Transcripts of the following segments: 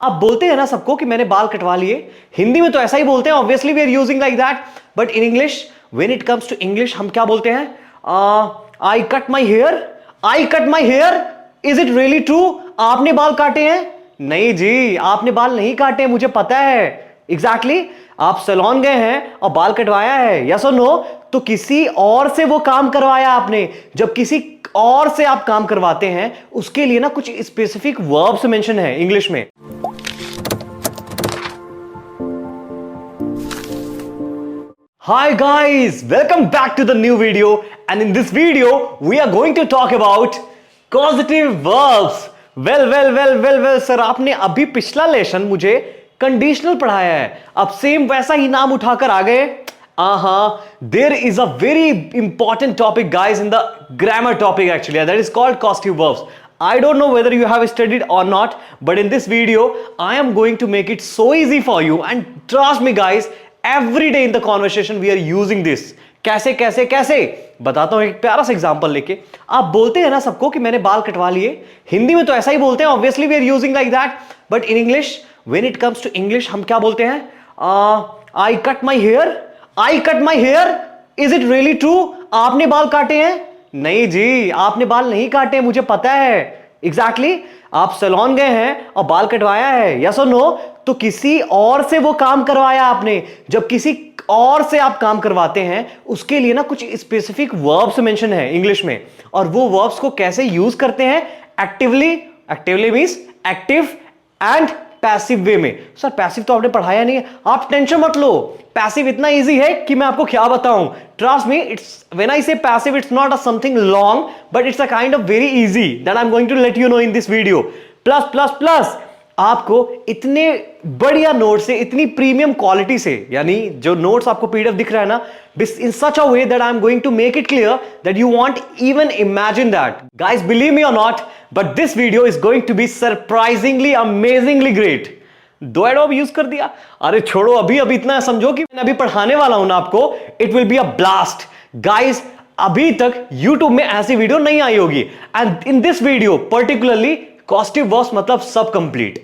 आप बोलते हैं ना सबको कि मैंने बाल कटवा लिए। हिंदी में तो ऐसा ही बोलते हैं, obviously we are using like that, but in English when it comes to English हम क्या बोलते हैं? I cut my hair. I cut my hair. Is it really true? आपने बाल काटे हैं? नहीं जी, आपने बाल नहीं काटे, मुझे पता है। एग्जैक्टली आप सैलून गए हैं और बाल कटवाया है, यस और नो? तो किसी और से वो काम करवाया आपने। जब किसी और से आप काम करवाते हैं उसके लिए ना कुछ स्पेसिफिक वर्ब्स मेंशन है इंग्लिश में। Hi guys, welcome back to the new video, and in this video we are going to talk about causative verbs. Well sir, आपने अभी पिछला लेसन मुझे कंडीशनल पढ़ाया है, अब सेम वैसा ही नाम उठाकर आ गए। There is a very important topic guys in the grammar topic actually, that is called causative verbs. I don't know whether you have studied or not, but in this video I am going to make it so easy for you, and trust me guys, every day in the conversation we are using this. कैसे कैसे कैसे बताता हूं एक प्यारा सा example लेके। आप बोलते हैं ना सबको कि मैंने बाल कटवा लिए। हिंदी में तो ऐसा ही बोलते हैं, obviously we are using like that, but in English when it comes to English हम क्या बोलते हैं? I cut my hair. I cut my hair. Is it really true? आपने बाल काटे हैं? नहीं जी, आपने बाल नहीं काटे, मुझे पता है। एग्जैक्टली आप सैलून गए हैं और बाल कटवाया है, यस और नो? तो किसी और से वो काम करवाया आपने। जब किसी और से आप काम करवाते हैं उसके लिए ना कुछ स्पेसिफिक वर्ब्स मेंशन है इंग्लिश में, और वो वर्ब्स को कैसे यूज करते हैं? Actively. Actively means active and passive way में। सर पैसिव तो आपने पढ़ाया नहीं है। आप टेंशन मत लो, पैसिव इतना इजी है कि मैं आपको क्या बताऊं। Trust me, it's when I say passive it's not a something long, but it's a kind of very easy that I am going to let you know in this video. Plus plus plus आपको इतने बढ़िया note से, इतनी premium quality से, यानी जो notes आपको PDF दिख रहा है ना, in such a way that I am going to make it clear that you won't even imagine that. Guys believe me or not, but this video is going to be surprisingly amazingly great. दो Adobe use कर दिया? अरे छोड़ो, अभी अभी इतना समझो कि मैं अभी पढ़ाने वाला हूं ना आपको, it will be a blast guys. अभी तक YouTube में ऐसी वीडियो नहीं आई होगी, and in this video particularly causative verbs मतलब सब complete.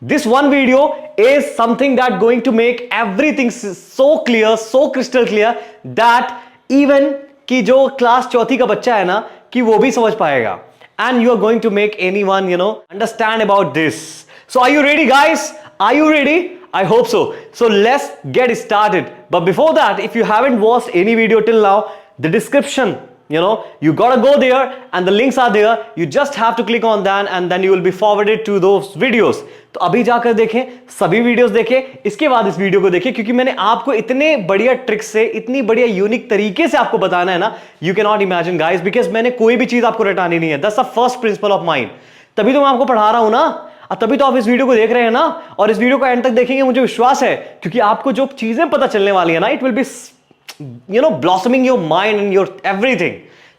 This one video is something that going to make everything so clear, so crystal clear that even कि जो क्लास चौथी का बच्चा है ना, कि वो भी समझ पाएगा। And you are going to make anyone, understand about this. So are you ready guys? Are you ready? I hope so. So let's get started. But before that, if you haven't watched any video till now, the description, you gotta go there and the links are there. You just have to click on that and then you will be forwarded to those videos. तो अभी जाकर देखें, सभी videos देखें, इसके बाद इस video को देखें, क्योंकि मैंने आपको इतने बढ़िया ट्रिक से, इतनी बढ़िया यूनिक तरीके से आपको बताना है ना, you can not imagine guys, because मैंने कोई भी चीज आपको रटानी नहीं है। That's the first principle of mind. तभी तो मैं आपको पढ़ा रहा हूं ना, तभी तो आप इस वीडियो को देख रहे हैं ना, और इस वीडियो को एंड तक देखेंगे, मुझे विश्वास है, क्योंकि आपको जो चीजें पता चलने वाली है ना, it will B blossoming your mind and your everything.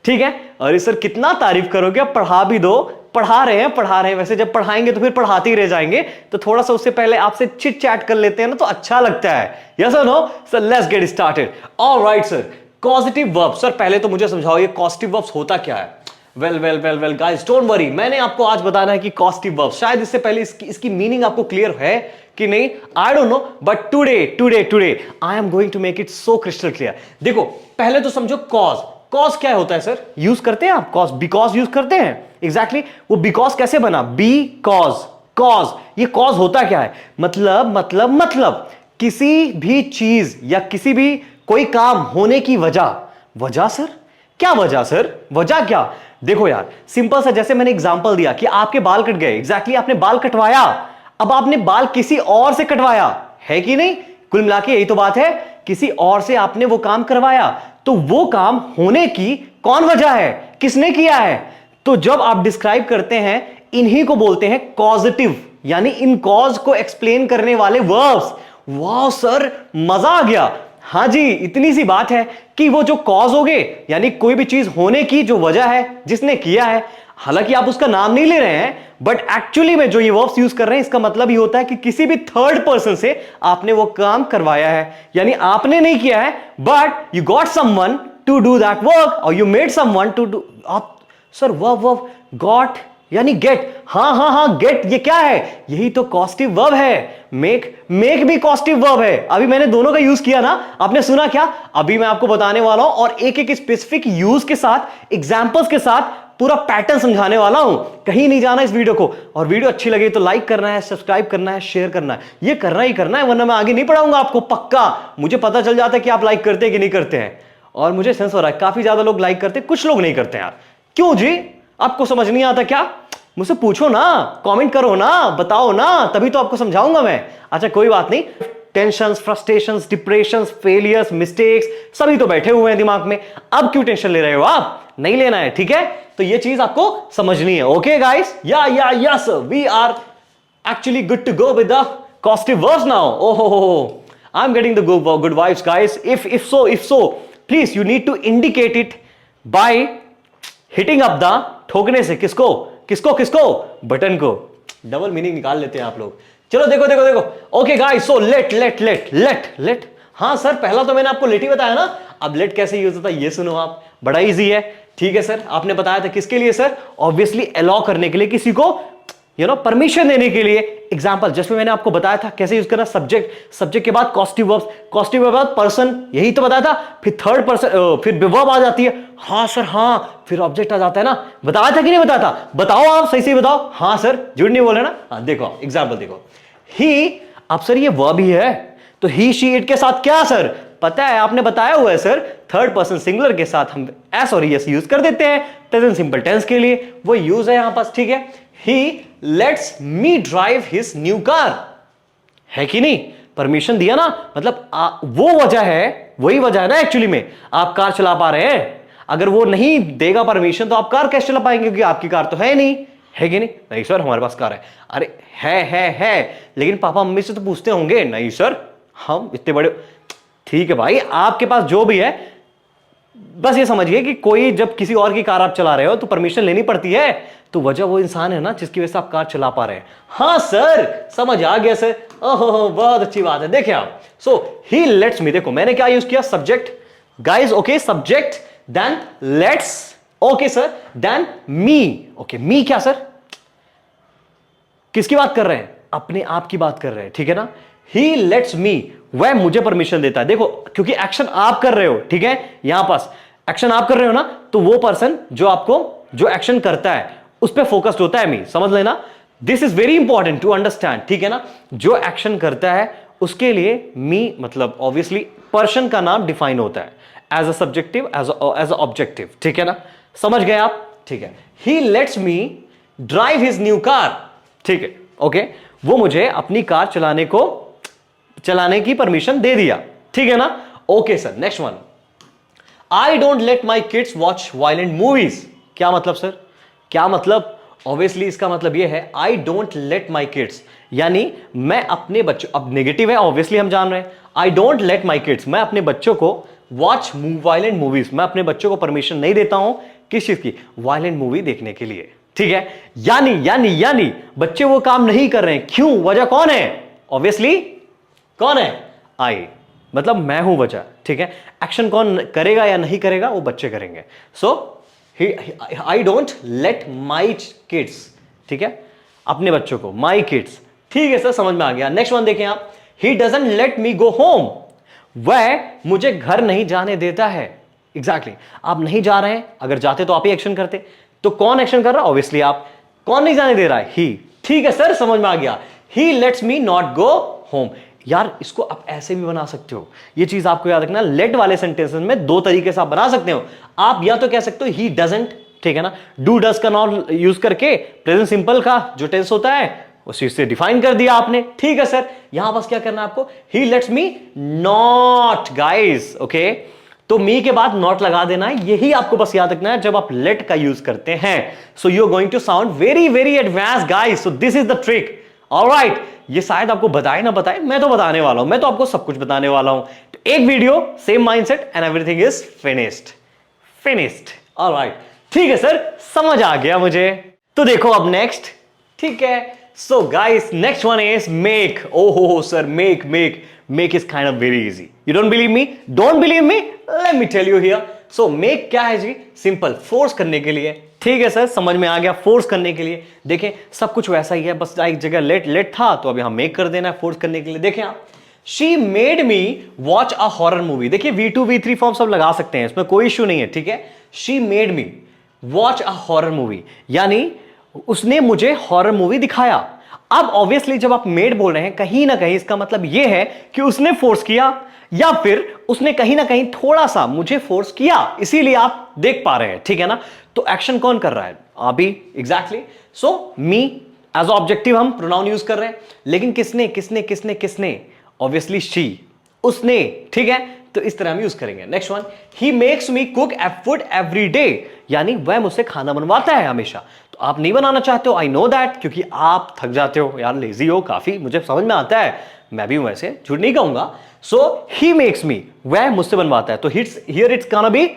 ठीक है? अरे सर कितना तारीफ करोगे, अब पढ़ा भी दो। पढ़ा रहे हैं, वैसे जब पढ़ाएंगे तो फिर पढ़ाते ही रह जाएंगे, तो थोड़ा सा उससे पहले आपसे चिट चैट कर लेते हैं ना, तो अच्छा लगता है। Yes or no? Sir let's get started. Alright sir, causative verb. Sir पहले तो मुझे समझाओ ये कॉजेटिव वर्ब्स होता क्या है? वेल गाइस, डोंट वरी, मैंने आपको आज बताना है कि कॉजेटिव वर्ब्स, शायद इससे पहले इसकी मीनिंग आपको क्लियर है कि नहीं, I don't know, but today I am going to make it so crystal clear. देखो पहले तो समझो कॉज। कॉज क्या होता है सर? यूज करते हैं आप कॉज? बिकॉज यूज करते हैं। एग्जैक्टली वो बिकॉज कैसे बना? Be cause. ये कॉज होता क्या है? मतलब किसी भी चीज या किसी भी कोई काम होने की वजह सर? क्या वजह सर? वजह क्या? देखो यार, सिंपल सा, जैसे मैंने एग्जांपल दिया कि आपके बाल कट गए। एग्जैक्टली आपने बाल कटवाया, अब आपने बाल किसी और से कटवाया है कि नहीं? कुल मिला के यही तो बात है, किसी और से आपने वो काम करवाया, तो वो काम होने की कौन वजह है? किसने किया है? तो जब आप डिस्क्राइब करते हैं, इन्हीं को बोलते हैं कॉजेटिव, यानी इन कॉज को एक्सप्लेन करने वाले वर्ब्स। वाह सर, मजा आ गया। हाँ जी, इतनी सी बात है कि वो जो कॉज हो गए, यानी कोई भी चीज होने की जो वजह है, जिसने किया है, हालांकि आप उसका नाम नहीं ले रहे हैं, बट एक्चुअली में जो ये वर्ब्स यूज कर रहे हैं, इसका मतलब ये होता है कि किसी भी थर्ड पर्सन से आपने वो काम करवाया है, यानी आपने नहीं किया है, but you got someone to do that work, or you made someone to do. आप सर वर्ब गॉट यानी गेट। हाँ हाँ हाँ, गेट ये क्या है? यही तो कॉस्टिव वर्ब है। मेक भी कॉस्टिव वर्ब है। अभी मैंने दोनों का यूज किया ना, आपने सुना क्या? अभी मैं आपको बताने वाला हूं और एक एक स्पेसिफिक यूज के साथ, एग्जांपल्स के साथ पूरा पैटर्न समझाने वाला हूं। कहीं नहीं जाना इस वीडियो को। और वीडियो अच्छी लगे तो लाइक करना है, सब्सक्राइब करना है, शेयर करना है। ये करना ही करना है, वरना मैं आगे नहीं पढ़ाऊंगा आपको पक्का। मुझे पता चल जाता है कि आप लाइक करते हैं कि नहीं करते हैं। और मुझे सेंस हो रहा है काफी ज्यादा लोग लाइक करते हैं, कुछ लोग नहीं करते यार। क्यों जी? आपको समझ नहीं आता क्या? मुझसे पूछो ना, कमेंट करो ना, बताओ ना, तभी तो आपको समझाऊंगा मैं। अच्छा कोई बात नहीं। Tensions, frustrations, depressions, failures, mistakes सभी तो बैठे हुए हैं दिमाग में। अब क्यों टेंशन ले रहे हो? आप नहीं लेना है, ठीक है? तो ये चीज आपको समझनी है। Okay guys, yes we are actually good to go with the causative verbs now. I'm getting the good vibes, guys. If so, please you need to indicate it by hitting up the ठोकने से। किसको button को। Double meaning निकाल लेते हैं आप लोग। चलो देखो। Okay guys, so let. हाँ सर, पहला तो मैंने आपको लेट ही बताया ना। अब लेट कैसे यूज होता है ये सुनो आप, बड़ा इजी है। ठीक है सर, आपने बताया था किसके लिए सर? ऑब्वियसली अलाउ करने के लिए, किसी को परमिशन देने के लिए। एग्जांपल जस्ट मैंने आपको बताया था कैसे यूज करना। सब्जेक्ट के बाद कॉस्टिव वर्ब्स, कॉस्टिव वर्ब बाद पर्सन, यही तो बताया था। फिर थर्ड पर्सन, फिर वर्ब आ जाती है। हाँ सर हाँ, फिर ऑब्जेक्ट आ जाता है ना। बताया था कि नहीं बताया था? बताओ आप, सही बताओ। हाँ सर, झूठ नहीं बोले ना। हाँ देखो एग्जाम्पल देखो। ही, अब सर ये वर्ब ही है, तो ही शी इट के साथ क्या सर? पता है, आपने बताया हुआ है सर। थर्ड पर्सन सिंगुलर के साथ हम एस और यस यूज कर देते हैं प्रेजेंट सिंपल टेंस के लिए। वो यूज है यहां पास, ठीक है? He lets me drive his new car, है कि नहीं? परमिशन दिया ना, मतलब वो वजह है, वही वजह है ना एक्चुअली में आप कार चला पा रहे हैं। अगर वो नहीं देगा परमिशन तो आप कार कैसे चला पाएंगे? क्योंकि आपकी कार तो है नहीं, है कि नहीं? नहीं सर हमारे पास कार है। अरे है, लेकिन पापा मम्मी से तो पूछते होंगे। नहीं सर, हम इतने बड़े। ठीक है भाई, आपके पास जो भी है, बस ये समझिए कि कोई जब किसी और की कार आप चला रहे हो तो परमिशन लेनी पड़ती है। तो वजह वो इंसान है ना जिसकी वजह से आप कार चला पा रहे हैं। हाँ सर, समझ आ गया सर। ओहो बहुत अच्छी बात है। देखिए आप, सो ही लेट्स मी, देखो मैंने क्या यूज किया? Subject guys, okay, subject then lets, okay sir, then me. Okay, me क्या सर? किसकी बात कर रहे हैं? अपने आप की बात कर रहे हैं, ठीक है ना? ही लेट्स मी, वह मुझे परमिशन देता है। देखो क्योंकि एक्शन आप कर रहे हो, ठीक है? यहां पास एक्शन आप कर रहे हो ना, तो वो पर्सन जो आपको जो एक्शन करता है उस पर फोकस्ड होता है मी, समझ लेना। This is very important to understand, ठीक है ना? जो एक्शन करता है उसके लिए मी मतलब ऑब्वियसली पर्सन का नाम डिफाइन होता है as a subjective, as a objective, ठीक है ना? समझ गए आप? ठीक है। He lets me drive his new car, ठीक है, ओके। वो मुझे अपनी कार चलाने की परमिशन दे दिया, ठीक है ना? Okay sir, next one. I don't let my kids watch violent movies. क्या मतलब सर? क्या मतलब? ऑब्वियसली इसका मतलब यह है आई डोंट लेट माई किड्स, यानी मैं अपने बच्चों, अब नेगेटिव है ऑब्वियसली हम जान रहे हैं। आई डोंट लेट माई किड्स, मैं अपने बच्चों को वॉच वायलेंट मूवीज, मैं अपने बच्चों को परमिशन नहीं देता हूं किस चीज की? वायलेंट मूवी देखने के लिए, ठीक है? यानी बच्चे वो काम नहीं कर रहे हैं। क्यों? वजह कौन है? ऑब्वियसली कौन है? आई, मतलब मैं हूं वजह, ठीक है? एक्शन कौन करेगा या नहीं करेगा? वो बच्चे करेंगे। So I don't let my kids, ठीक है? अपने बच्चों को, माई किड्स, ठीक है सर, समझ में आ गया। नेक्स्ट वन देखें आप। He doesn't let me go home, वह मुझे घर नहीं जाने देता है। एग्जैक्टली आप नहीं जा रहे हैं, अगर जाते तो आप ही एक्शन करते। तो कौन एक्शन कर रहा है? ऑब्वियसली आप। कौन नहीं जाने दे रहा है? ही, ठीक है सर, समझ में आ गया। He lets me not go home. यार इसको आप ऐसे भी बना सकते हो, ये चीज आपको याद रखना। लेट वाले सेंटेंसेस में दो तरीके से आप बना सकते हो। आप या तो कह सकते हो ही डजंट, ठीक है ना, डू डज का नॉन यूज करके प्रेजेंट सिंपल का जो टेंस होता है उसी से डिफाइन कर दिया आपने, ठीक है सर। यहां बस क्या करना है आपको? He lets me not, guys, okay. तो मी के बाद नॉट लगा देना है, यही आपको बस याद रखना है जब आप लेट का यूज करते हैं। So you are going to sound very very advance, guys. So this is the trick, alright. ये शायद आपको बताए ना बताए, मैं तो बताने वाला हूं, मैं तो आपको सब कुछ बताने वाला हूं। तो एक video, same mindset and everything is finished, alright, ठीक है सर, समझ आ गया मुझे। तो देखो अब नेक्स्ट, ठीक है। So guys, next one is make. ओहो sir, make is kind of very easy. You don't believe me? Don't believe me? Let me tell you here. So make क्या है जी, सिंपल, फोर्स करने के लिए। ठीक है सर, समझ में आ गया, फोर्स करने के लिए। देखें सब कुछ वैसा ही है, बस एक जगह लेट लेट था तो अभी हम मेक कर देना है फोर्स करने के लिए। देखें आप, she made me watch a horror movie. देखिए V2 V3 फॉर्म सब लगा सकते हैं, इसमें कोई इश्यू नहीं है। ठीक है, she made me watch a horror movie, यानी उसने मुझे हॉरर मूवी दिखाया। अब ऑब्वियसली जब आप मेड बोल रहे हैं, कहीं ना कहीं इसका मतलब यह है कि उसने फोर्स किया या फिर उसने कहीं ना कहीं थोड़ा सा मुझे फोर्स किया, इसीलिए आप देख पा रहे हैं। ठीक है ना, तो एक्शन कौन कर रहा है अभी, एग्जैक्टली। सो मी एज ऑब्जेक्टिव हम प्रोनाउन यूज कर रहे हैं, लेकिन किसने किसने किसने किसने, ऑब्वियसली शी, उसने। ठीक है, तो इस तरह हम यूज करेंगे। Next one, he makes me cook food every day, यानी वह मुझसे खाना बनवाता है हमेशा। तो आप नहीं बनाना चाहते हो, आई नो दैट, क्योंकि आप थक जाते हो यार, लेजी हो काफी, मुझे समझ में आता है, मैं भी हूं वैसे, झूठ नहीं कहूंगा। सो ही मेक्स मी, वह मुझसे बनवाता है, तो here it's gonna be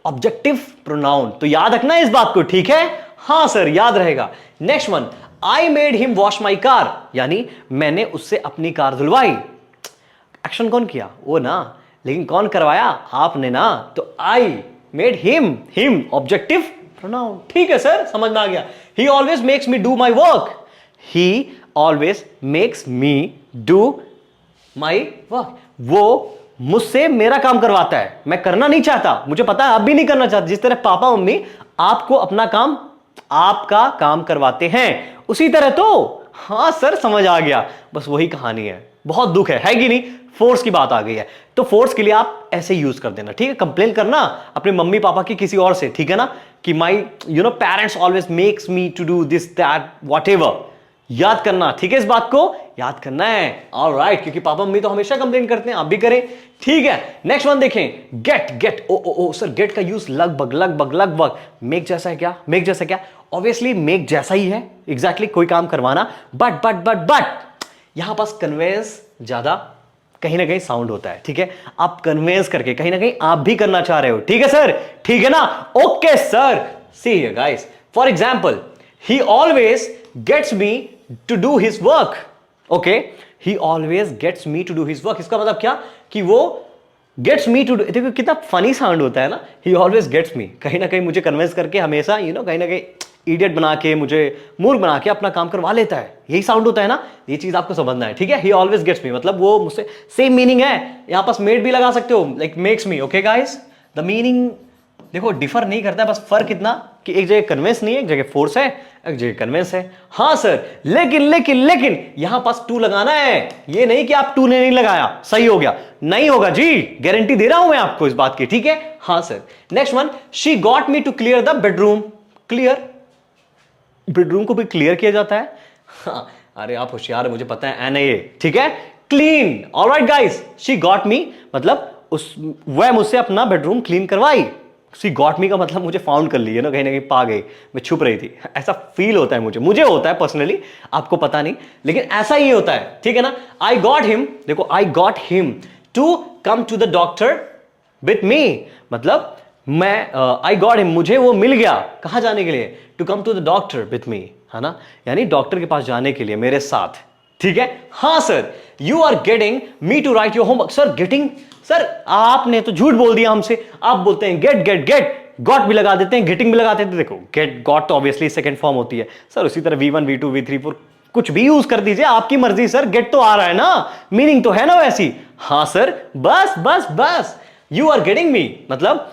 objective pronoun. तो याद रखना इस बात को, ठीक है? हां सर, याद रहेगा। Next one, I made him wash my car, यानी मैंने उससे अपनी कार धुलवाई। एक्शन कौन किया? वो ना, लेकिन कौन करवाया? आपने ना। तो I made him, him objective pronoun. ठीक है सर, समझ में आ गया। ही always makes me do my work, he always makes me do my work, वो मुझसे मेरा काम करवाता है, मैं करना नहीं चाहता, मुझे पता है आप भी नहीं करना चाहते। जिस तरह पापा मम्मी आपको अपना काम, आपका काम करवाते हैं, उसी तरह तो। हां सर, समझ आ गया, बस वही कहानी है। बहुत दुख है कि नहीं? फोर्स की बात आ गई है, तो फोर्स के लिए आप ऐसे यूज कर देना। ठीक है, कंप्लेन करना अपने मम्मी पापा की किसी और से, ठीक है ना, कि my parents always makes me to do this that whatever. याद करना, ठीक है, इस बात को याद करना है। ऑलराइट, क्योंकि पापा मम्मी तो हमेशा कंप्लेन करते हैं, आप भी करें। ठीक है, नेक्स्ट वन देखें, गेट, गेट, ओ ओ ओ सर, गेट का यूज लगभग लगभग लगभग मेक जैसा है क्या? मेक जैसा क्या? ऑब्वियसली मेक जैसा ही है, एग्जैक्टली कोई काम करवाना, बट यहां पास कन्वेंस ज्यादा कहीं ना कहीं साउंड होता है। ठीक है, आप कन्वेंस करके कहीं ना कहीं आप भी करना चाह रहे हो। ठीक है सर, ठीक है ना? Okay sir, see here guys, for example, he always gets me to do his work. Okay, he always gets me to do his work, इसका मतलब क्या? कि वो गेट्स मी टू डू, देखो कितना फनी साउंड होता है ना, ही ऑलवेज गेट्स मी, कहीं ना कहीं मुझे कन्विंस करके हमेशा कहीं ना कहीं इडियट बना के, मुझे मूर्ख बना के अपना काम करवा लेता है। यही साउंड होता है ना, ये चीज आपको समझना है। ठीक है, ही ऑलवेज गेट्स मी मतलब वो मुझसे, सेम मीनिंग है, यहां पास मेड भी लगा सकते हो, like makes me. Okay guys, the meaning देखो डिफर नहीं करता है, बस फर्क इतना कि एक जगह कन्वेंस नहीं है, एक जगह फोर्स है, एक जगह कन्वेंस है। हां सर, लेकिन यहां पास टू लगाना है, ये नहीं कि आप टू ने नहीं लगाया सही हो गया, नहीं होगा जी, गारंटी दे रहा हूं मैं आपको इस बात की। ठीक है, हां sir. Next one, she got me to clear the bedroom. Clear, bedroom को भी क्लियर किया जाता है। हाँ, अरे आप होशियार है, मुझे पता है, NIA। ठीक है, clean. Alright guys, she got मी मतलब वह मुझसे अपना बेडरूम क्लीन करवाई। सी गॉट मी का मतलब मुझे फाउंड कर ली है ना, कहीं ना कहीं पा गई, मैं छुप रही थी, ऐसा फील होता है मुझे होता है पर्सनली, आपको पता नहीं, लेकिन ऐसा ही होता है। ठीक है ना, आई गॉट हिम, देखो I got him to come to the doctor with me, मतलब मैं आई गॉट हिम, मुझे वो मिल गया, कहां जाने के लिए? To come to the doctor with me, है ना, यानी डॉक्टर के पास जाने के लिए मेरे साथ। ठीक है, हां sir. You are getting me to write your homework. Sir getting, sir आपने तो झूठ बोल दिया हमसे, आप बोलते हैं गेट गेट गेट, गॉट भी लगा देते हैं, गेटिंग भी लगाते हैं। देखो गेट गॉट तो ऑब्वियसली सेकंड फॉर्म होती है सर, उसी तरह V1 V2 V3 4 कुछ भी यूज कर दीजिए, आपकी मर्जी सर, गेट तो आ रहा है ना, मीनिंग तो है ना वैसी। हां सर, बस बस बस, यू आर गेटिंग मी मतलब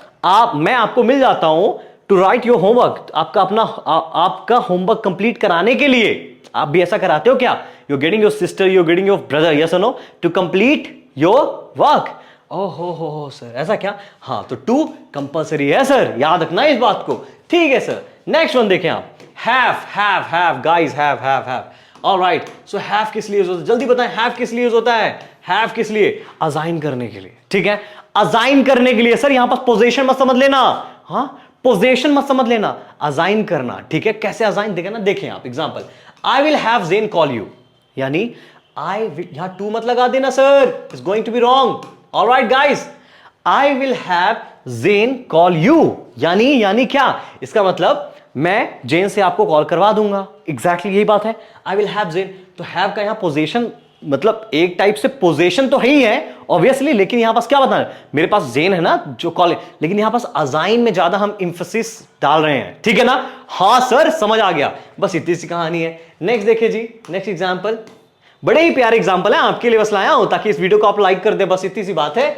मैं आपको मिल जाता हूं टू राइट योर होमवर्क, आपका होमवर्क कंप्लीट कराने के लिए। आप भी ऐसा कराते हो क्या? You getting your sister, you getting your brother, yes or no, to complete your work. ओहो हो सर, ऐसा क्या? हाँ, तो टू कंपल्सरी है सर, याद रखना इस बात को। ठीक है सर। नेक्स्ट वन देखें आप, have guys, have. Alright, so have किस लिए यूज होता है? जल्दी बताएं, हैव किस लिए यूज होता है? हैव किस लिए? असाइन करने के लिए। ठीक है, असाइन करने के लिए। सर यहां पर पोजीशन मत समझ लेना, हाँ, पोजीशन मत समझ लेना, असाइन करना। ठीक है, कैसे असाइन देगा ना, देखें आप example, I will have Jane call you, यानी यहां टू मत लगा देना sir, it's going to be wrong. Alright guys, I will have Jane call you, यानी क्या? इसका मतलब मैं जेन से आपको कॉल करवा दूंगा, एग्जैक्टली यही बात है। आई विल हैव जेन, तो हैव का यहां पोजीशन मतलब एक टाइप से पोजेशन तो है ही है ऑब्वियसली, लेकिन यहां पास क्या बताना है, मेरे पास जेन है ना जो कॉलेज, लेकिन यहां पास अजाइन में ज्यादा हम इंफोसिस डाल रहे हैं, ठीक है ना। हाँ सर समझ आ गया, बस इतनी सी कहानी है। नेक्स्ट देखिए जी, नेक्स्ट एग्जाम्पल, बड़े ही प्यारे एग्जाम्पल है आपके लिए, बस लाया हूं ताकि इस वीडियो को आप लाइक कर दे, बस इतनी सी बात है।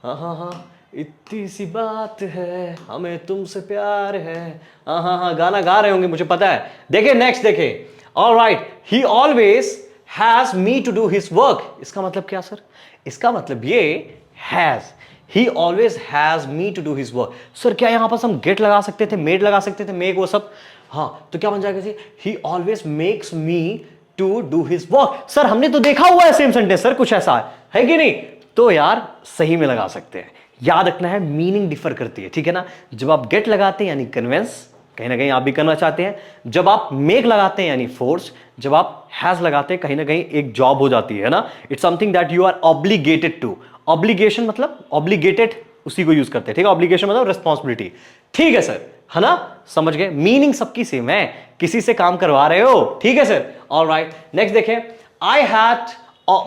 हाँ हाँ हाँ इतनी सी बात है, हमें तुमसे प्यार है। हाँ हाँ हाँ गाना गा रहे होंगे मुझे पता है। देखिए नेक्स्ट देखिए, alright, he always has me to do his work. इसका मतलब क्या सर, इसका मतलब ये has, he always has me to do his work. Sir क्या यहां पर हम गेट लगा सकते थे, मेड लगा सकते थे, मेक वो सब, हाँ तो क्या बन जाएगा जी, he always makes me to do his work. Sir हमने तो देखा हुआ है सेम सेंटेंस सर, कुछ ऐसा है कि नहीं, तो यार सही में लगा सकते हैं। याद रखना है मीनिंग डिफर करती है, ठीक है ना। जब आप गेट लगाते हैं यानी कन्वेंस, कहीं ना कहीं आप भी करना चाहते हैं। जब आप मेक लगाते हैं यानी फोर्स, जब आप हैज लगाते हैं कहीं ना कहीं एक जॉब हो जाती है ना, it's something that you are obligated to. Obligation मतलब ऑब्लिगेटेड उसी को यूज करते हैं, ठीक है। ऑब्लिगेशन मतलब रिस्पॉन्सिबिलिटी, ठीक है सर, है ना, समझ गए। मीनिंग सबकी सेम है, किसी से काम करवा रहे हो, ठीक है सर। ऑलराइट नेक्स्ट देखें, आई had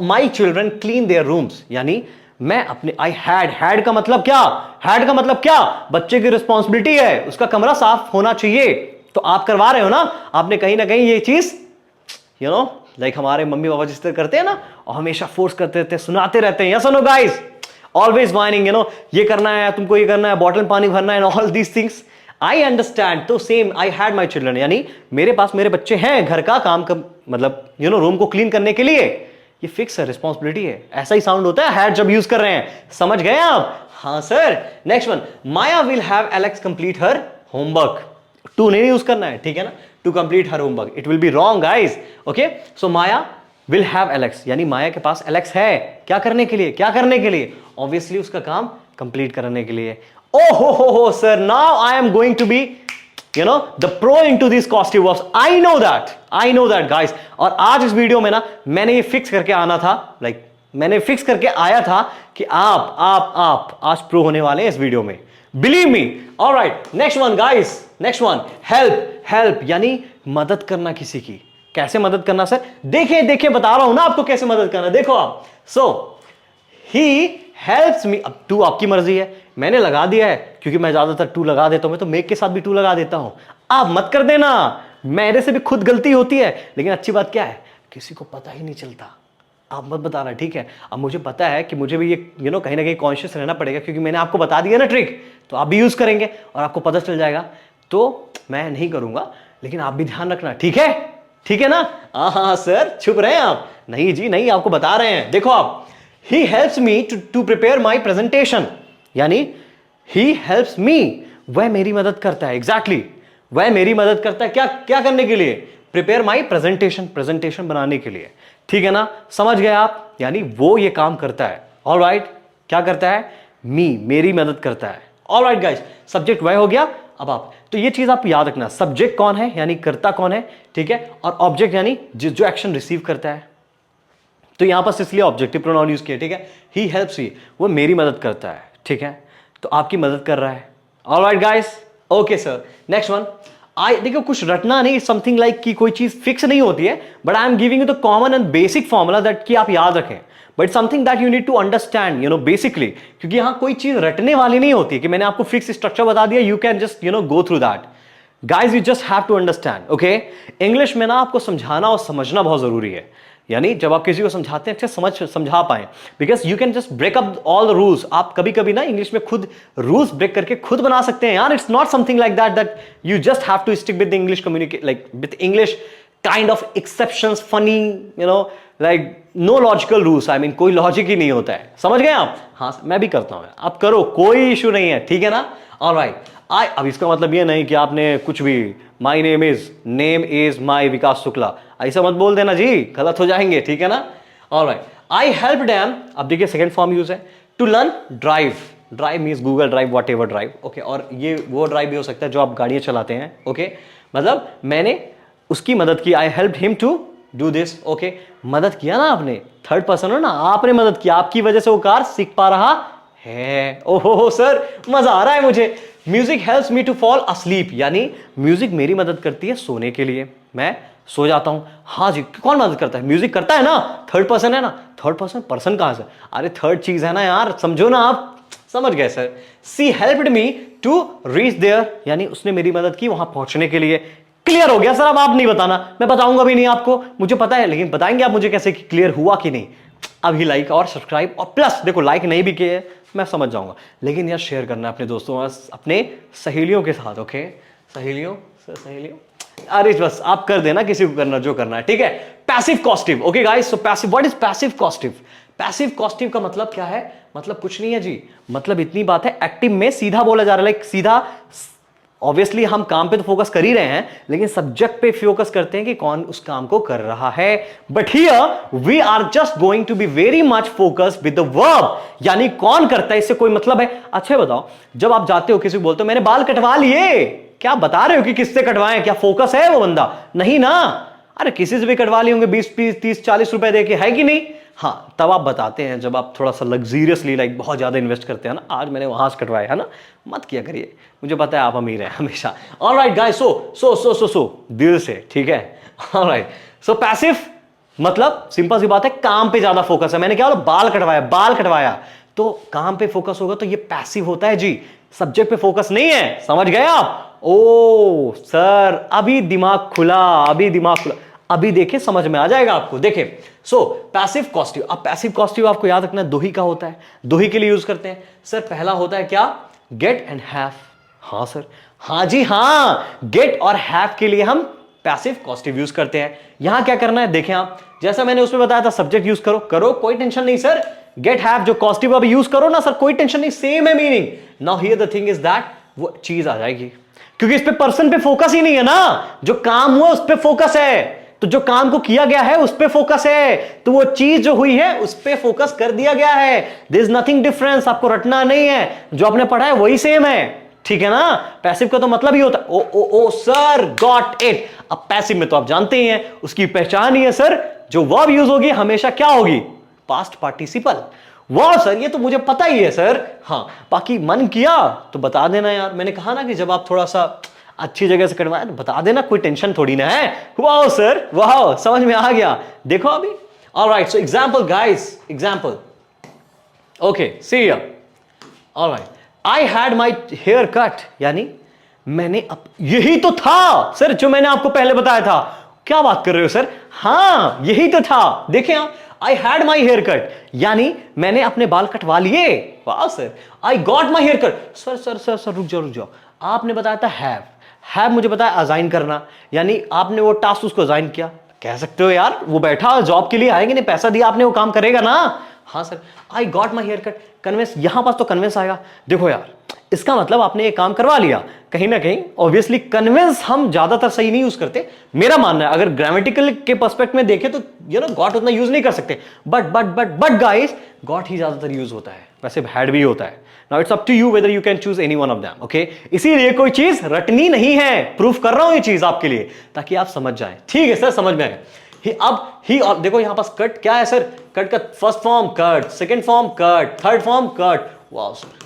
my children clean there rooms, यानी मैं अपने, आई हैड का मतलब क्या, हैड का मतलब क्या, बच्चे की रिस्पॉन्सिबिलिटी है, उसका कमरा साफ होना चाहिए, तो आप करवा रहे हो ना, आपने कहीं ना कहीं ये चीज यू नो लाइक हमारे मम्मी पापा जिस तरह करते हैं ना, और हमेशा फोर्स करते रहते हैं, सुनाते रहते हैं, yes or no guys, always whining, ये करना है, तुमको ये करना है, बॉटल पानी भरना है, all these things I understand. तो same, I had my children, यानी मेरे पास मेरे बच्चे हैं, घर का काम का मतलब रूम को क्लीन करने के लिए, ये फिक्स है, रिस्पॉन्सिबिलिटी है। ऐसा ही साउंड होता है हैड जब यूज कर रहे हैं, समझ गए आप। हाँ sir. Next one, Maya will have Alex complete her homework. To नहीं यूज करना है, ठीक है ना, to complete her homework, it will be wrong guys, okay. So Maya will have Alex, यानी माया के पास एलेक्स है, क्या करने के लिए, क्या करने के लिए, ऑब्वियसली उसका काम कंप्लीट करने के लिए। Oh ho sir, now I am going to be the pro into these causative verbs. I know that guys। और आज इस वीडियो में ना मैंने ये फिक्स करके आना था, मैंने फिक्स करके आया था कि आप आज प्रो होने वाले हैं इस वीडियो में, believe me. Alright next one guys, next one, help यानी मदद करना किसी की। कैसे मदद करना सर, देखिए बता रहा हूं ना आपको कैसे मदद करना, देखो आप। सो ही हेल्प्स मी, अब टू आपकी मर्जी है, मैंने लगा दिया है क्योंकि मैं ज्यादातर टू लगा देता हूं, मैं तो मेक के साथ भी टू लगा देता हूं, आप मत कर देना, मेरे से भी खुद गलती होती है, लेकिन अच्छी बात क्या है, किसी को पता ही नहीं चलता, आप मत बताना, ठीक है। अब मुझे पता है कि मुझे भी ये कहीं ना कहीं कॉन्शियस रहना पड़ेगा, क्योंकि मैंने आपको बता दिया ना ट्रिक, तो आप भी यूज करेंगे और आपको पता चल जाएगा, तो मैं नहीं करूंगा, लेकिन आप भी ध्यान रखना, ठीक है ना। हाँ सर छुप रहे हैं आप, नहीं जी नहीं, आपको बता रहे हैं। देखो आप, he helps me to prepare my presentation, यानी he helps me, वह मेरी मदद करता है, exactly, वह मेरी मदद करता है, क्या करने के लिए, prepare my presentation बनाने के लिए, ठीक है ना, समझ गए आप, यानी वो ये काम करता है। ऑलराइट, क्या करता है, मेरी मदद करता है। ऑलराइट गाइस, सब्जेक्ट वह हो गया। अब आप, तो ये चीज आप याद रखना, सब्जेक्ट कौन है यानी कर्ता कौन है, ठीक है, और ऑब्जेक्ट यानी जो एक्शन रिसीव करता है, तो यहां पर इसलिए ऑब्जेक्टिव प्रोनाउन यूज किया, ठीक है। ही हेल्प्स मी, वो मेरी मदद करता है, ठीक है, तो आपकी मदद कर रहा है। Alright guys, okay sir. Next one, देखो कुछ रटना नहीं, समथिंग लाइक कि कोई चीज फिक्स नहीं होती है, but I am giving you the common and basic formula that कि आप याद रखें, but something that you need to understand basically, क्योंकि यहां कोई चीज रटने वाली नहीं होती कि मैंने आपको फिक्स स्ट्रक्चर बता दिया, you can just go through that. Guys you just have to understand, okay. English में ना आपको समझाना और समझना बहुत जरूरी है, यानी जब आप किसी को समझाते हैं अच्छे समझा पाए, because you can just break up all the rules. आप कभी कभी ना इंग्लिश में खुद रूल्स ब्रेक करके खुद बना सकते हैं यार, it's not something like that you just have to stick with English communicate, like with English kind of exceptions, funny, like no logical rules, I mean कोई लॉजिक ही नहीं होता है, समझ गए आप। हाँ मैं भी करता हूं, आप करो, कोई इशू नहीं है, ठीक है ना। ऑलराइट, अब इसका मतलब ये नहीं कि आपने कुछ भी, माई नेम इज माई विकास शुक्ला, ऐसा मत बोल देना जी, गलत हो जाएंगे, ठीक है ना। ऑलराइट, आई हेल्प डैम, अब देखिए सेकंड फॉर्म यूज है, to learn drive means Google drive, whatever drive, okay, और ये वो ड्राइव भी हो सकता है जो आप गाड़ियां चलाते हैं, ओके, मतलब मैंने उसकी मदद की, I help him to do this, okay, मदद किया ना आपने, थर्ड पर्सन हो ना, आपने मदद किया, आपकी वजह से वो कार सीख पा रहा है। ओहो सर मजा आ रहा है मुझे। Music helps me to fall asleep, यानी म्यूजिक मेरी मदद करती है सोने के लिए, मैं सो जाता हूं। हाँ जी, कौन मदद करता है? म्यूजिक करता है ना, थर्ड पर्सन है ना। थर्ड पर्सन, पर्सन कहां से? अरे थर्ड चीज है ना यार, समझो ना आप। समझ गए sir. She helped me to reach there, यानी उसने मेरी मदद की वहां पहुंचने के लिए। क्लियर हो गया सर? अब आप नहीं बताना, मैं बताऊंगा भी नहीं आपको, मुझे पता है, लेकिन बताएंगे आप मुझे कैसे कि क्लियर हुआ कि नहीं। अभी लाइक और सब्सक्राइब और प्लस देखो, लाइक नहीं भी किए मैं समझ जाऊंगा, लेकिन यार शेयर करना है अपने दोस्तों, अपने सहेलियों के साथ। ओके, सहेलियों सहेलियों, अरे बस आप कर देना, किसी को करना जो करना है, ठीक है। Passive causative. Okay guys, so passive, what is passive causative? Passive causative का मतलब क्या है? मतलब कुछ नहीं है जी, मतलब इतनी बात है, एक्टिव में सीधा बोला जा रहा है, लाइक सीधा। ऑब्वियसली हम काम पे तो फोकस कर ही रहे हैं, लेकिन सब्जेक्ट पे फोकस करते हैं कि कौन उस काम को कर रहा है। But here we are just going to be very much focus with the verb, यानी कौन करता है, इससे कोई मतलब है। अच्छा बताओ, जब आप जाते हो किसी को बोलते हो मैंने बाल कटवा लिए, क्या बता रहे हो कि किससे कटवाएं? क्या फोकस है वो बंदा? नहीं ना। अरे किसी से भी कटवा लिए होंगे 20 30 40 रुपए देके, है कि नहीं? हाँ, तब आप बताते हैं जब आप थोड़ा सा लग्जरियसली, लाइक बहुत ज्यादा इन्वेस्ट करते हैं ना, आज मैंने वहां से कटवाया है ना। मत किया करिए, मुझे पता है आप अमीर हैं हमेशा। ऑलराइट गाइस, सो दिल से, ठीक है। ऑलराइट, सो पैसिव मतलब सिंपल सी बात है, काम पे ज्यादा फोकस है। मैंने क्या बोला? बाल कटवाया, बाल कटवाया, तो काम पे फोकस होगा तो ये पैसिव होता है जी, सब्जेक्ट पे फोकस नहीं है। समझ गए आप? ओ सर, अभी दिमाग खुला, अभी दिमाग खुला, अभी देखिए समझ में आ जाएगा आपको। देखिए, सो पैसिव कॉस्टिव। अब पैसिव कॉस्टिव आपको याद रखना दोही का होता है, दोही के लिए यूज करते हैं। सर पहला होता है क्या? Get and have. हाँ सर, हाँ जी हाँ, गेट और हैव के लिए हम पैसिव कॉस्टिव यूज करते हैं। यहां क्या करना है देखें आप, जैसा मैंने उसमें बताया था, सब्जेक्ट यूज करो, करो कोई टेंशन नहीं सर। गेट हैव जो कॉस्टिव अभी यूज करो ना सर, कोई टेंशन नहीं, सेम है meaning. Now here the thing is that वो चीज आ जाएगी, क्योंकि इस पे पर्सन पे फोकस ही नहीं है ना, जो काम हुआ उस पे फोकस है, तो जो काम को किया गया है उस पे फोकस है, तो वो चीज जो हुई है उस पे फोकस कर दिया गया है। देयर इज नथिंग डिफरेंस, आपको रटना नहीं है, जो आपने पढ़ा है वही सेम है, ठीक है ना। पैसिव का तो मतलब ही होता है ओ सर, गॉट इट। अब पैसिव में तो आप जानते ही हैं, उसकी पहचान ही है सर, जो वर्ब यूज होगी हमेशा क्या होगी? Past participle. वाह सर, ये तो मुझे पता ही है सर। हाँ, बाकी मन किया तो बता देना यार, मैंने कहा ना कि जब आप थोड़ा सा अच्छी जगह से कटवाया तो बता देना, कोई टेंशन थोड़ी ना है। वाह सर, वाह, समझ में आ गया। देखो अभी, alright, so example guys, example. Okay, see here. Alright, I had my hair cut, यानी मैंने यही तो था सर जो मैंने आपको पहले बताया था। क्या बात कर रहे हो सर? हाँ, यही तो था। देखें आप, I had my hair cut, यानी मैंने अपने बाल कटवा लिए। वाह sir, I got my hair cut. Sir sir sir sir रुक जाओ रुक जाओ, आपने बताया था हैव, हैव मुझे बताया असाइन करना, यानी आपने वो टास्क उसको असाइन किया। कह सकते हो यार वो बैठा जॉब के लिए आएंगे, नहीं पैसा दिया आपने, वो काम करेगा ना। हाँ sir, I got my hair cut, कन्वेंस, यहां पास तो कन्वेंस आएगा। देखो यार, इसका मतलब आपने ये काम करवा लिया कहीं ना कहीं। ऑब्वियसली कन्विंस हम ज्यादातर सही नहीं यूज करते, मेरा मानना है। अगर ग्रामेटिकल के पर्सपेक्ट में देखें तो गॉट उतना यूज नहीं कर सकते, बट गाइस, गॉट ही ज्यादातर यूज होता है, वैसे हैड भी होता है। Now it's up to you whether you can choose any one of them. Okay, इसीलिए कोई चीज रटनी नहीं है, प्रूफ कर रहा हूं ये चीज आपके लिए ताकि आप समझ जाए। ठीक है सर, समझ में आए। अब ही, और देखो यहां पास कट क्या है सर? कट का first form cut, second form cut, third form cut. वाह सर,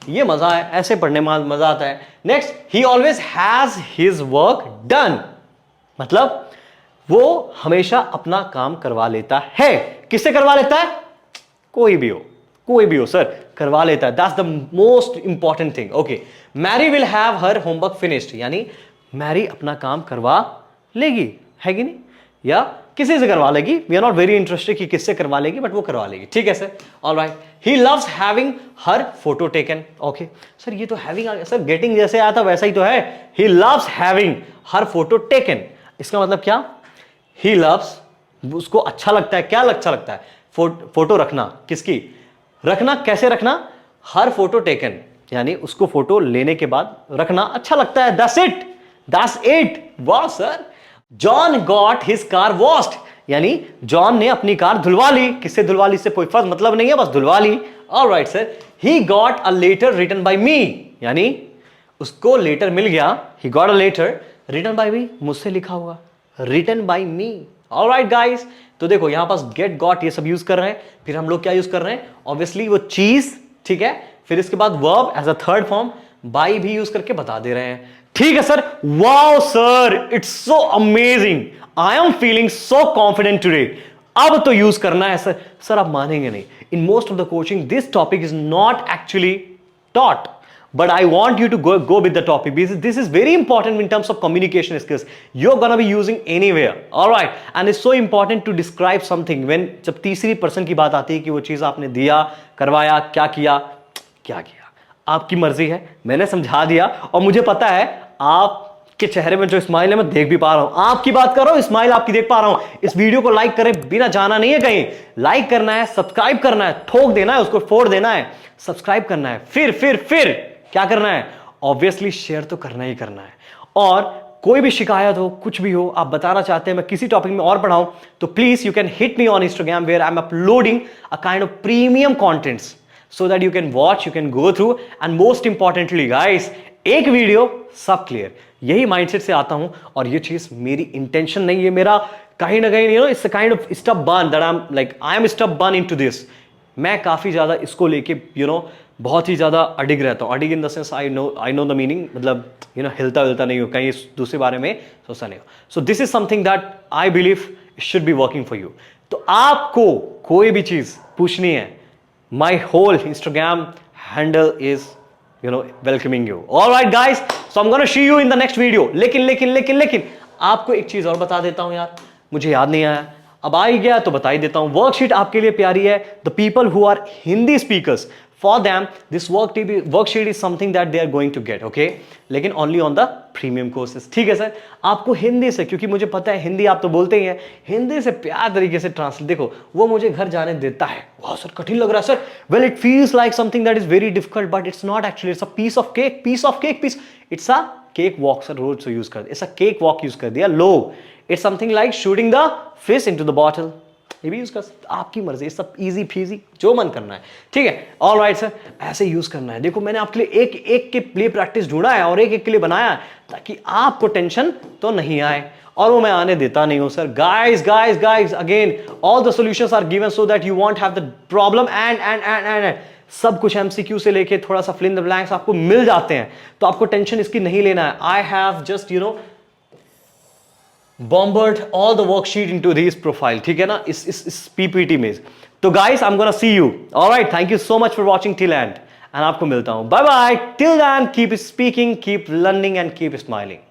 ये मजा है, ऐसे पढ़ने में मजा आता है। Next, he always has his work done, मतलब वो हमेशा अपना काम करवा लेता है। किससे करवा लेता है? कोई भी हो, कोई भी हो सर, करवा लेता है। That's the most important thing. Okay, Mary will have her homework finished, यानी मैरी अपना काम करवा लेगी, है कि नहीं, या किसी से करवा लेगी। We are not very interested कि किससे करवा लेगी, बट वो करवा लेगी। ठीक है sir, alright. He loves having her photo taken. Okay sir, ये तो हैविंग आ गया सर, गेटिंग जैसे आया था वैसा ही तो है। He loves having her photo taken, इसका मतलब क्या? ही लव्स, उसको अच्छा लगता है, क्या अच्छा लगता है? फोटो रखना। किसकी रखना? कैसे रखना? हर फोटो टेकन, यानी उसको फोटो लेने के बाद रखना अच्छा लगता है। That's it, that's it. वाह sir. John got his car washed, यानी जॉन ने अपनी कार धुलवा ली। किससे धुलवा ली? इससे कोई फर्क मतलब नहीं है, बस धुलवा ली। Alright sir. He got a letter written by me, यानी उसको लेटर मिल गया। He got a letter written by me, मुझसे लिखा हुआ, written by me. Alright guys, तो देखो यहां पास गेट गॉट ये सब यूज कर रहे हैं, फिर हम लोग क्या यूज कर रहे हैं? ऑब्वियसली वो चीज, ठीक है। फिर इसके बाद verb as a third form, by भी यूज करके बता दे रहे हैं। ठीक है sir, wow sir, it's so amazing, I am feeling so confident today. अब तो यूज करना है सर। सर आप मानेंगे नहीं, in most of the coaching this topic is not actually taught, but I want you to go with the topic because this is very important in terms of communication skills you're gonna be using anywhere, all right, and it's so important to describe something when जब तीसरी person की बात आती है कि वो चीज आपने दिया, करवाया, क्या किया, आपकी मर्जी है, मैंने समझा दिया और मुझे पता है आपके चेहरे में जो स्माइल है मैं देख भी पा रहा हूं, आपकी बात कर रहा हूं, स्माइल आपकी देख पा रहा हूं। इस वीडियो को लाइक करें, बिना जाना नहीं है कहीं, लाइक करना है, सब्सक्राइब करना है, ठोक देना है, उसको फोड़ देना है, सब्सक्राइब करना है, फिर क्या करना है, ऑब्वियसली शेयर तो करना ही करना है। और कोई भी शिकायत हो, कुछ भी हो, आप बताना चाहते हैं मैं किसी टॉपिक में और पढ़ाऊं, तो please you can hit me on Instagram where I am uploading a kind of premium contents so that you can watch, you can go through, and most importantly guys, एक वीडियो सब clear, यही mindset से आता हूं और ये चीज मेरी इंटेंशन नहीं है, मेरा कहीं ना कहीं you know it's a kind of stubborn that I am stubborn into this. मैं काफी ज्यादा इसको लेके यू नो बहुत ही ज्यादा अडिग रहता हूं, अडिग in the sense I know the meaning, मतलब यू नो हिलता नहीं हो, कहीं दूसरे बारे में सोचता नहीं हो। सो this is something that I believe should be working for you. तो आपको कोई भी चीज पूछनी है, my whole Instagram handle is welcoming you, all right guys, so I'm gonna see you in the next video। लेकिन आपको एक चीज और बता देता हूं यार, मुझे याद नहीं आया, अब आ ही गया तो बता ही देता हूं। वर्कशीट आपके लिए प्यारी है, the people who are Hindi speakers, for them this worksheet is something that they are going to get, okay, लेकिन only on the premium courses, ठीक है सर। आपको हिंदी से, क्योंकि मुझे पता है हिंदी आप तो बोलते ही हैं, हिंदी से प्यार तरीके से ट्रांसलेट, देखो वो मुझे घर जाने देता है। वाह सर कठिन लग रहा है sir, well it feels like something that is very difficult but it's not actually, it's a piece of cake, it's a cake walk. Sir रोज से यूज कर, it's a cake walk use कर दिया, लो it's something like shooting the fish into the bottle, ये भी use कर, आपकी मर्जी, सब इजी फीजी जो मन करना है, ठीक है, ऑल राइट सर, ऐसे यूज करना है। देखो मैंने आपके लिए एक के लिए प्रैक्टिस ढूंढा है और एक के लिए बनाया है ताकि आपको टेंशन तो नहीं आए, और वो मैं आने देता नहीं हूं sir. Guys again all the solutions are given so that you won't have the problem and सब कुछ एमसीक्यू से लेके थोड़ा सा फिल इन द ब्लैंक्स आपको मिल जाते हैं, तो आपको टेंशन इसकी नहीं लेना है। I have just bombarded all the worksheet into this profile, ठीक है ना, इस पीपीटी में। तो guys I'm gonna see you, all right, thank you so much for watching till end, and आपको मिलता हूं, bye bye, till then keep speaking, keep learning and keep smiling।